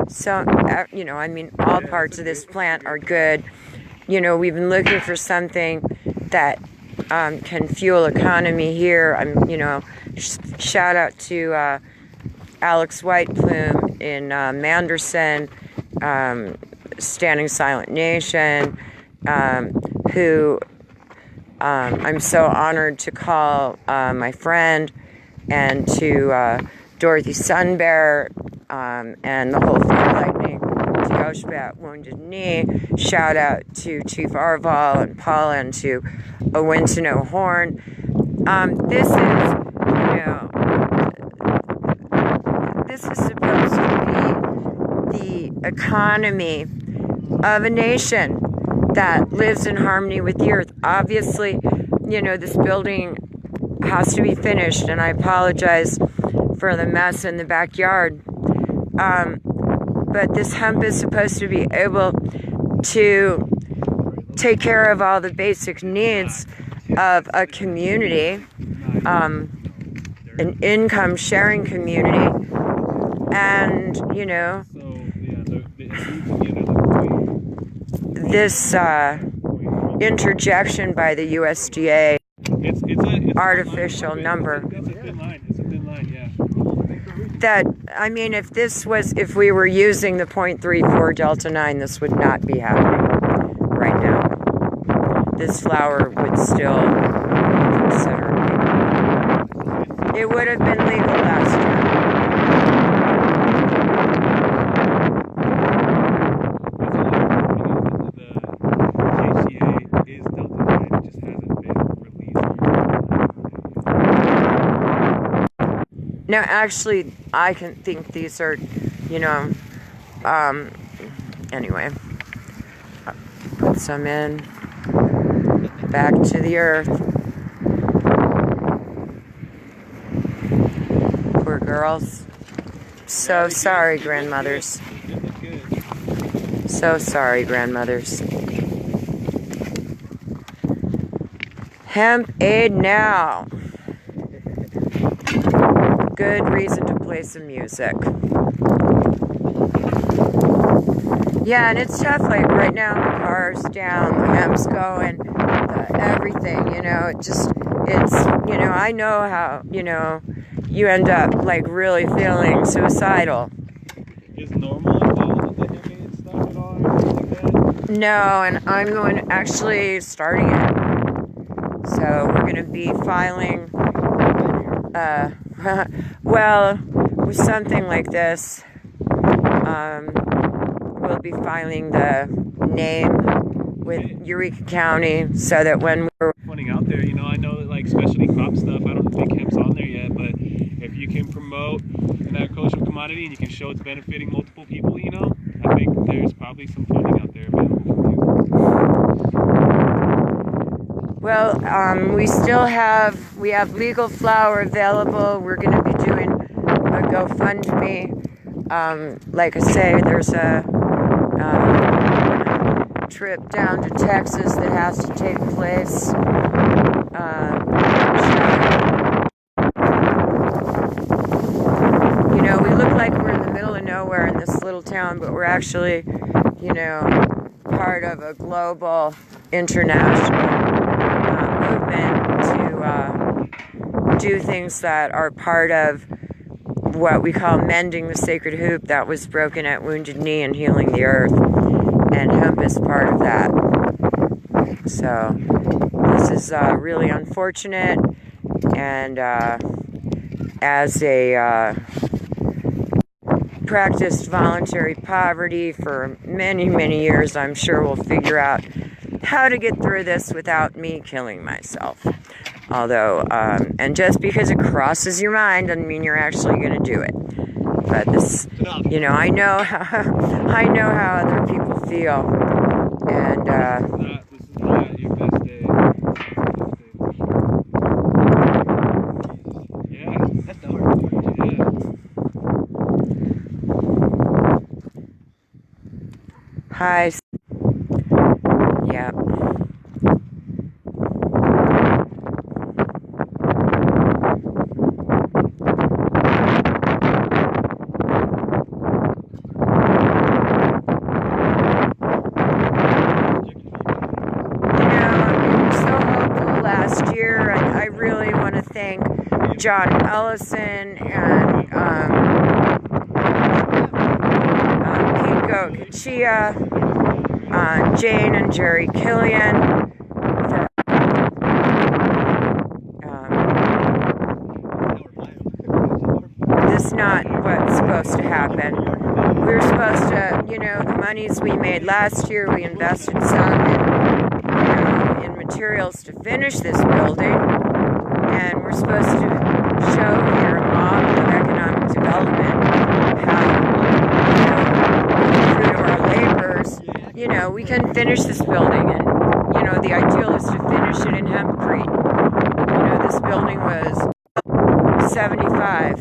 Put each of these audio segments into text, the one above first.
So, you know, I mean, all parts of this plant are good. You know, we've been looking for something that can fuel economy here. You know, shout out to Alex Whiteplume in Manderson, Standing Silent Nation, who I'm so honored to call my friend, and to Dorothy Sunbear and the whole Fire Lightning, to Yoshbat Wounded Knee. Shout out to Chief Arval and Paula, and to Owentino Horn. This is, you know, this is supposed to be the economy of a nation that lives in harmony with the earth. Obviously, you know, this building has to be finished, and I apologize for the mess in the backyard. But this hemp is supposed to be able to take care of all the basic needs of a community, an income sharing community, and, you know, this interjection by the USDA, artificial number. It's a thin line, yeah. That, I mean, if we were using the 0.34 Delta 9, this would not be happening right now. This flower would still be considered legal. It would have been legal last year. Now, actually, I can think these are, you know, anyway, put some in, back to the earth. Poor girls. So sorry, grandmothers. So sorry, grandmothers. Hemp Aid now. Good reason to play some music. Yeah, and it's tough, like right now the car's down, the hemp's going, everything, you know, it's, you know, I know how, you know, you end up like really feeling suicidal. Is normal the hemp aid stuff at all or anything like that? No, and I'm going actually starting it. So we're going to be filing, well, with something like this, we'll be filing the name with Eureka County, so that when we're pointing out there, you know, I know that like specialty crop stuff, I don't think hemp's on there yet, but if you can promote an agricultural commodity and you can show it's benefiting multiple people, you know, I think there's probably some funding out there available for you. Well, we have legal flour available. We're going to be doing a GoFundMe. Like I say, there's a trip down to Texas that has to take place. You know, we look like we're in the middle of nowhere in this little town, but we're actually, you know, part of a global, international movement to do things that are part of what we call mending the sacred hoop that was broken at Wounded Knee and healing the earth, and hemp is part of that. So this is really unfortunate, and as a practiced voluntary poverty for many, many years, I'm sure we'll figure out how to get through this without me killing myself. Although, and just because it crosses your mind doesn't mean you're actually going to do it. But this, you know, I know how other people feel, and This is not your best day. Yeah, that's dark. Yeah. hi. Yeah. John Ellison and Pete Goat Chia, Jane and Jerry Killian. This is not what's supposed to happen. We're supposed to, you know, the monies we made last year, we invested some in materials to finish this building, and we're supposed to show here a model of economic development how, you know, through our labors, you know, we can finish this building, and, you know, the ideal is to finish it in hempcrete. You know, this building was 75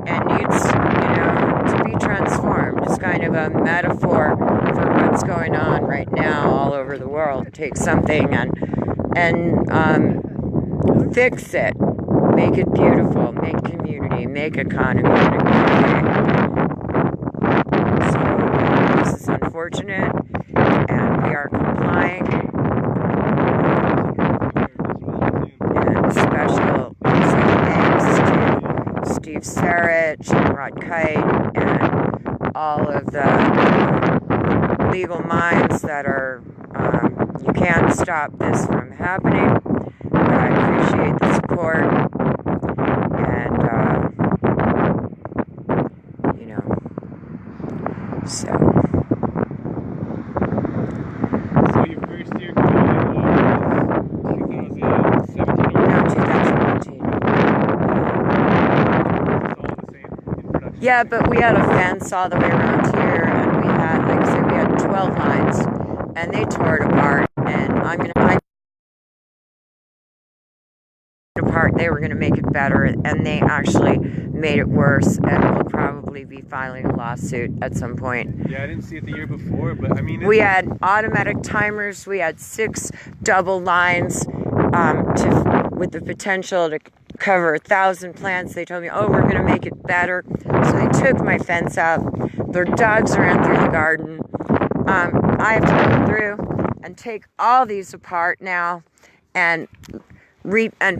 and needs, you know, to be transformed. It's kind of a metaphor for what's going on right now all over the world. Take something and fix it, make it beautiful, make community, make economy in a good way. So this is unfortunate, and we are complying. And special thanks to Steve Sarich and Rod Kite and all of the legal minds that are, you can't stop this from happening, but I appreciate the support, and, you know, so. So your first year was 2017? No, 2019. Yeah, but we had a fence all the way around here, and we had, like I said, we had 12 lines, and they tore it apart, and they were going to make it better, and they actually made it worse, and we'll probably be filing a lawsuit at some point. Yeah, I didn't see it the year before, but I mean... We had automatic timers, we had 6 double lines with the potential to cover 1,000 plants. They told me, oh, we're going to make it better. So they took my fence out. Their dogs ran through the garden. I have to go through and take all these apart now and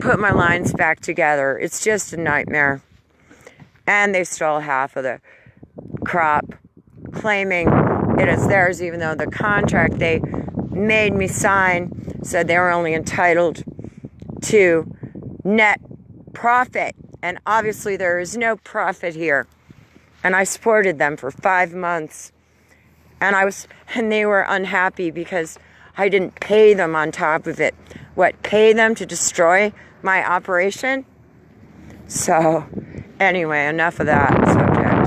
put my lines back together. It's just a nightmare. And they stole half of the crop, claiming it is theirs, even though the contract they made me sign said they were only entitled to net profit. And obviously there is no profit here. And I supported them for 5 months. And they were unhappy because I didn't pay them on top of it. What, pay them to destroy my operation? So, anyway, enough of that subject.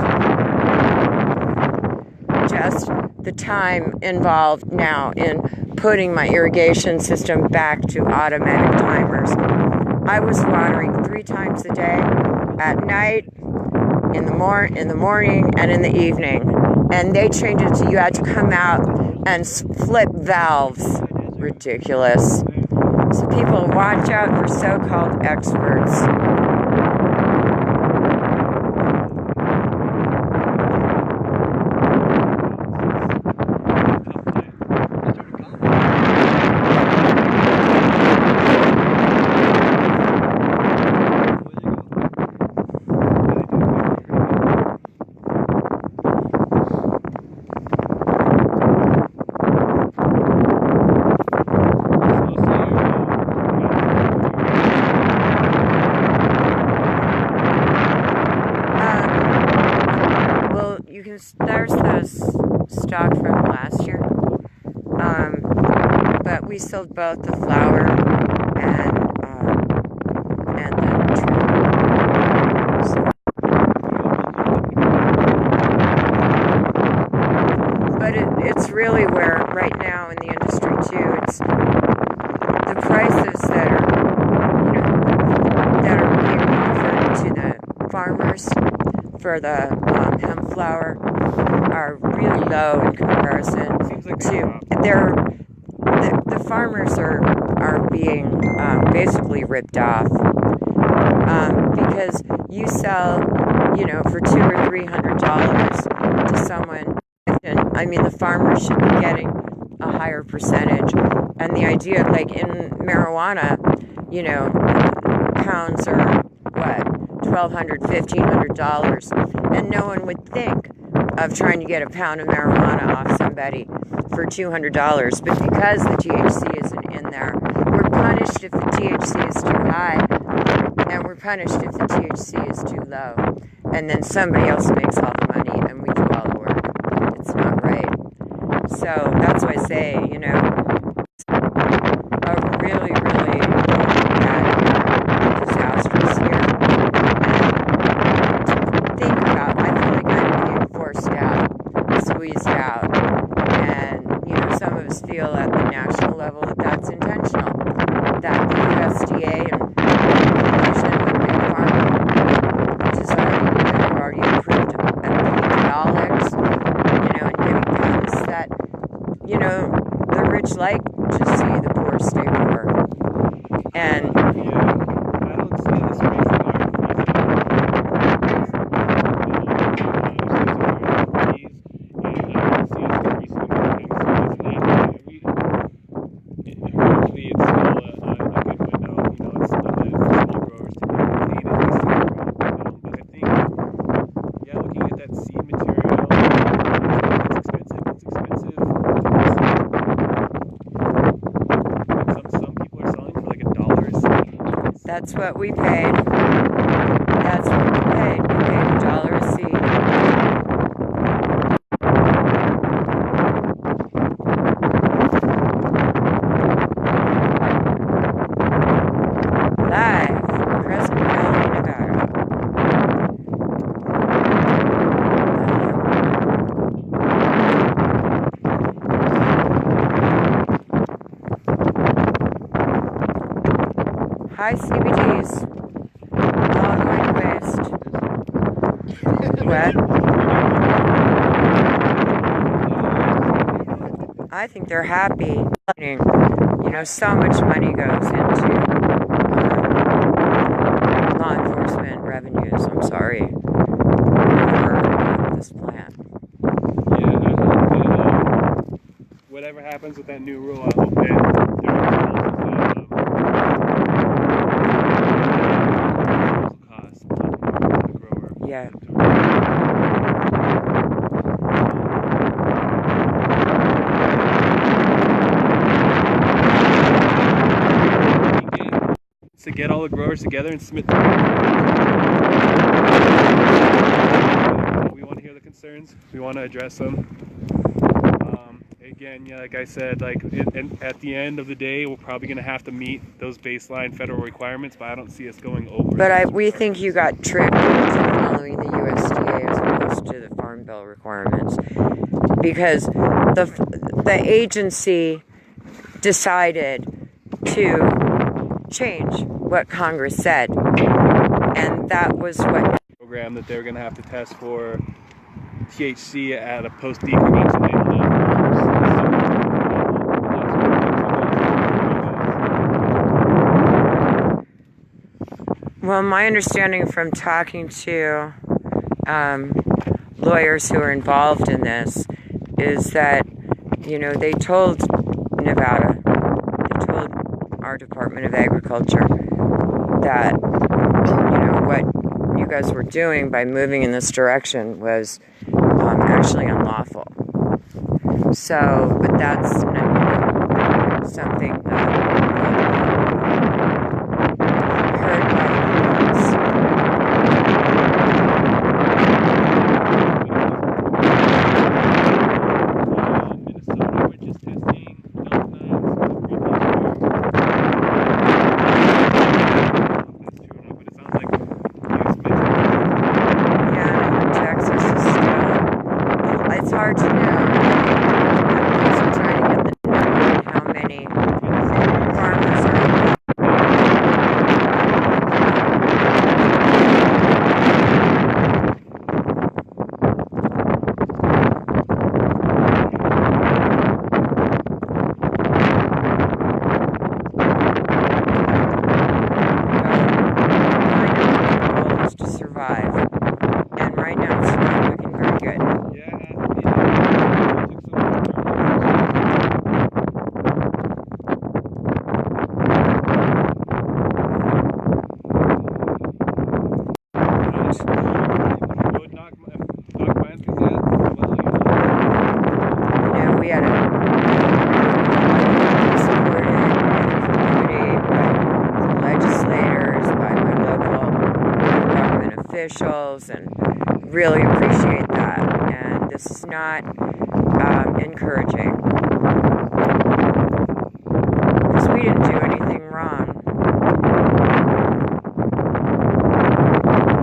Just the time involved now in putting my irrigation system back to automatic timers. I was watering 3 times a day, at night, in the morning, and in the evening. And they changed it to you had to come out and flip valves. Ridiculous. So people, watch out for so-called experts. There's the stock from last year, but we sold both the flower and the trim. So. But it's really where right now in the industry too, it's the prices that are being offered to the farmers for the hemp flower are really low in comparison to the farmers are being basically ripped off because you sell for $200 or $300 to someone. I mean, the farmer should be getting a higher percentage, and the idea, like in marijuana, pounds are what, $1,200, $1,500, and no one would think of trying to get a pound of marijuana off somebody for $200. But because the THC isn't in there, we're punished if the THC is too high, and we're punished if the THC is too low. And then somebody else makes all the money, and we do all the work. It's not right. So that's why I say, you know, a really, really bad, disastrous year. And think about, I feel like I'm being forced out, squeezed out. And, you know, some of us feel at the national level that that's intentional. That the USDA and Commission of Big Pharma, which is already approved at $80, you know, and giving guns that, you know, the rich like to see the poor stay poor. And I don't see this raising our that's what we paid. That's what we paid. We paid $1 a seed. Live from Crescentville, Nevada. High CBDs. All going to waste. What? I think they're happy. You know, so much money goes into law enforcement revenues. I'm sorry for this plan. Yeah, I hope that whatever happens with that new rule, I hope that yeah. To get all the growers together and submit. We want to hear the concerns. We want to address them. Again, yeah, like I said, like at the end of the day, we're probably going to have to meet those baseline federal requirements, but I don't see us going over. But we think you got tricked into following the USDA as opposed to the Farm Bill requirements, because the agency decided to change what Congress said, and that was what program that they were going to have to test for THC at a post-decommissioning level. Well, my understanding from talking to lawyers who are involved in this is that, you know, they told Nevada, they told our Department of Agriculture that, you know, what you guys were doing by moving in this direction was actually unlawful. So, but that's something that heard by hard to know. I'm trying to get the number on how many farmers are. My goal is to survive, and right now it's not looking very good. Yeah. officials, and really appreciate that. And this is not encouraging, because we didn't do anything wrong.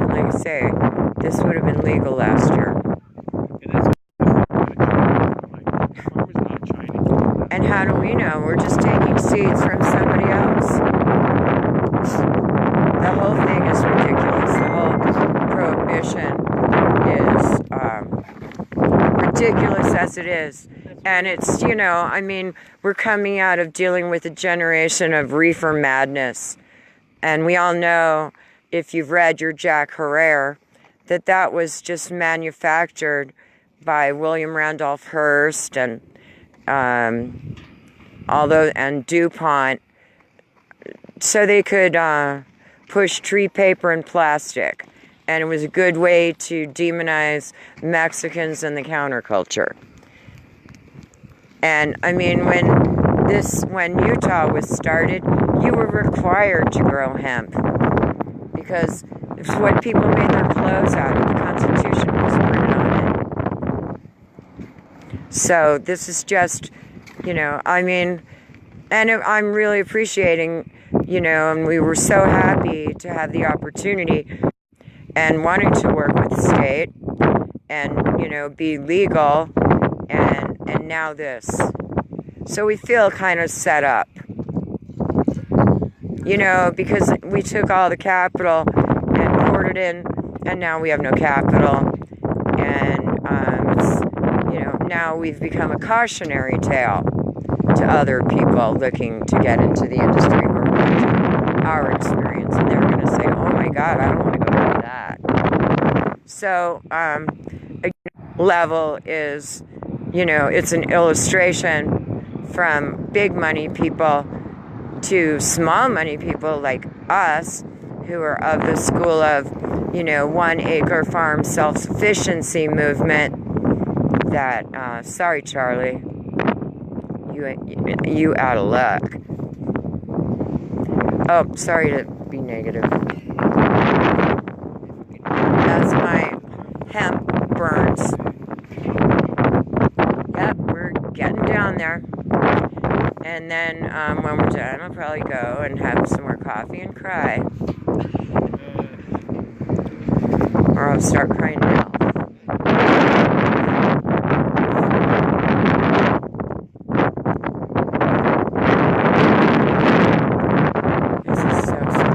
And like I say, this would have been legal last year. And how do we know? We're just taking seeds from somebody else. The whole thing is ridiculous. The whole prohibition is ridiculous as it is. And it's, you know, I mean, we're coming out of dealing with a generation of reefer madness. And we all know, if you've read your Jack Herrera, that was just manufactured by William Randolph Hearst and DuPont, so they could push tree paper and plastic. And it was a good way to demonize Mexicans and the counterculture. And I mean, when Utah was started, you were required to grow hemp, because it's what people made their clothes out of. The Constitution was written on it. So this is just, you know, I mean, and I'm really appreciating, you know, and we were so happy to have the opportunity and wanting to work with the state and, you know, be legal, and now this. So we feel kind of set up, you know, because we took all the capital and poured it in, and now we have no capital. And, you know, now we've become a cautionary tale to other people looking to get into the industry or our experience. And they're going to say, oh my God, I don't want to go into that. So, a level is, you know, it's an illustration from big money people to small money people like us, who are of the school of, you know, 1 acre farm self-sufficiency movement. That, sorry, Charlie, you out of luck. Oh, sorry to be negative. That's my hemp burns. Yep, we're getting down there. And then when we're done, I'll probably go and have some more coffee and cry. Or I'll start crying now. This is so sad.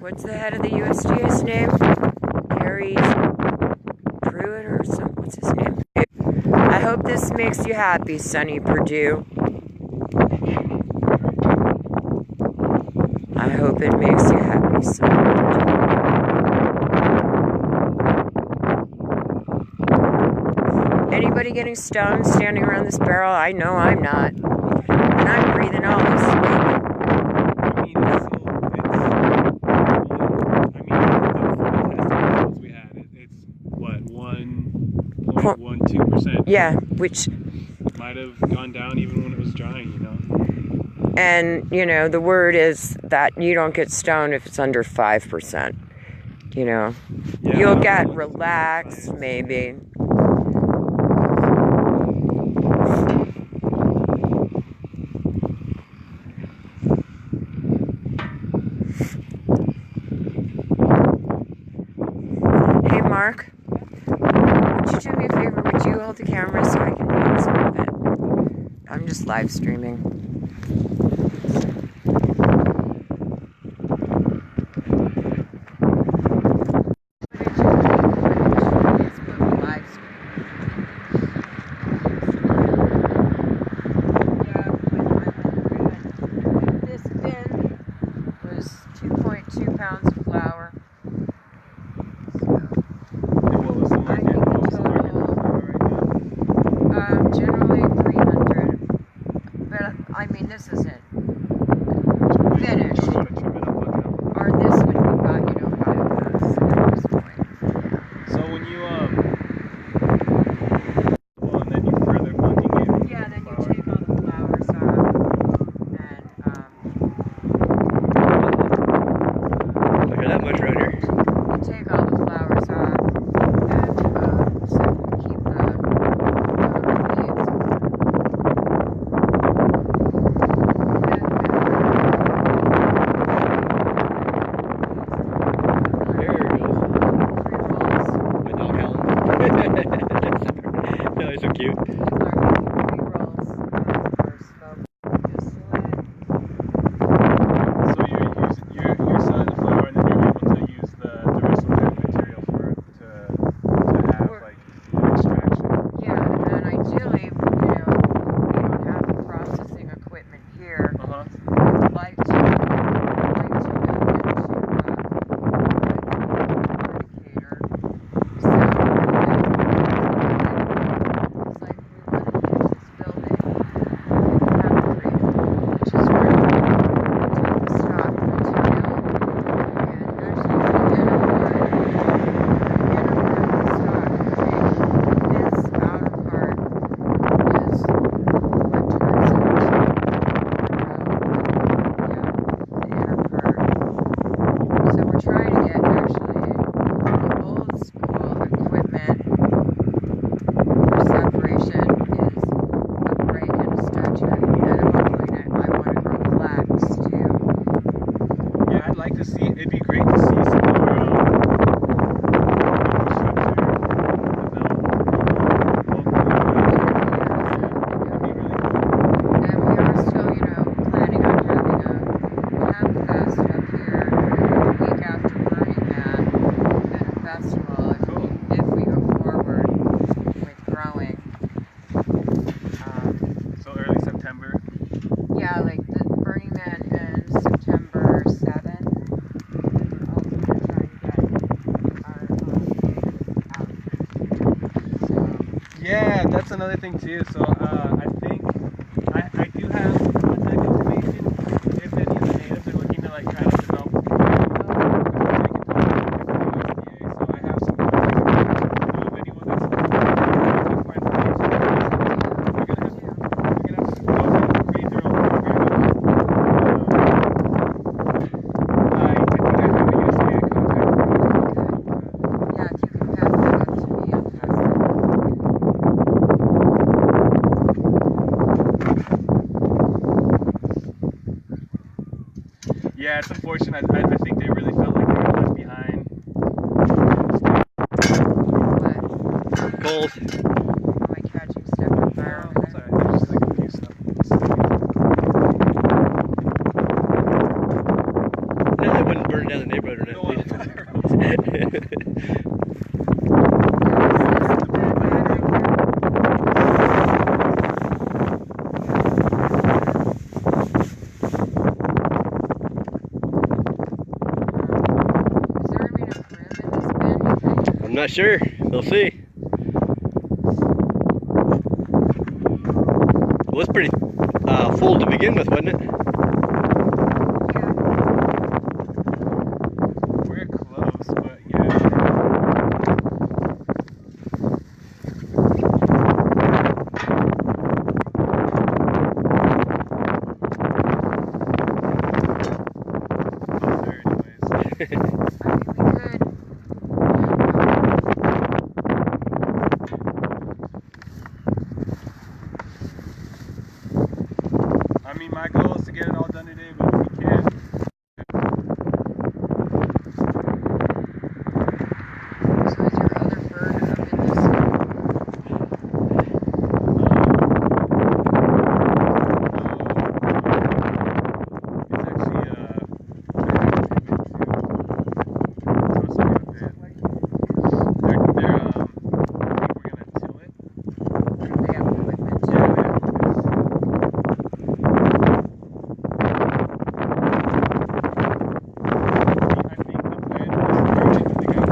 What's the head of the USDA's name? Gary Pruitt or something? What's his name? I hope this makes you happy, Sonny Purdue. I hope it makes you happy, Sonny Purdue. Anybody getting stoned standing around this barrel? I know I'm not. And I'm breathing all this smoke. Yeah, which might have gone down even when it was drying, you know. And, you know, the word is that you don't get stoned if it's under 5%. You know, yeah, you'll get relaxed, maybe. Hey, Mark. Would you do me a favor? Would you hold the camera so I can do some of it? I'm just live streaming. This bin was 2.2 pounds of flour. Generally 300, but I mean this isn't finished, or this would be about, you know, 5 pounds at this point. So when you well, and then you further bunking it. Yeah, another thing too. So I think I do have contact information if any of the natives are looking to like try to develop a program. So I have some contacts. If anyone that's looking for information, we're gonna have to create their own program. I think I have a USDA contact. Yeah, if you can pass that up to me, I'll pass that. Yeah, it's unfortunate. I think they really felt like they were left behind. What? Cold. Am I catching stuff on fire over there? Sorry, there's just like a few stuff. No, they wouldn't burn down the neighborhood or No, nothing. I'm not sure. We'll see. It was pretty full to begin with, wasn't it? We're close, but yeah. Closer anyways. I mean, my goal is to get it all done today, but if we can't. So is your other bird up in this? It's actually toss it a bit. They're I think we're gonna till it. They have equipment too. Yeah, I think the plan was to bring it to the guy.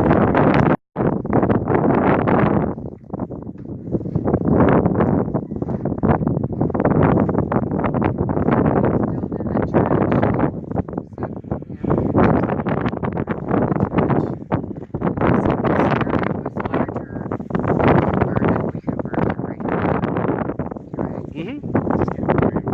Mm-hmm. Just get worried.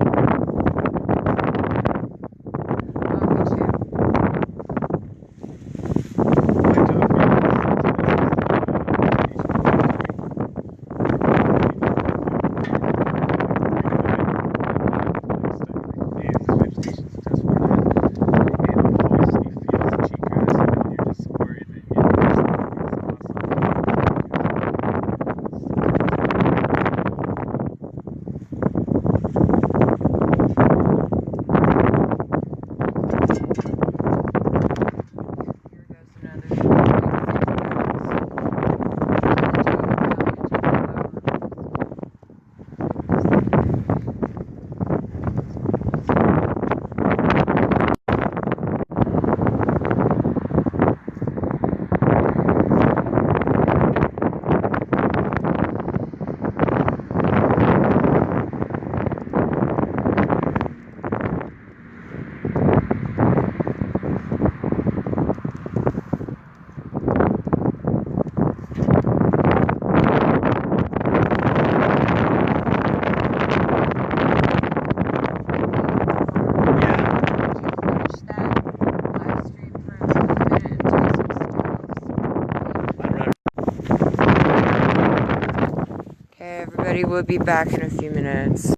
Everybody will be back in a few minutes.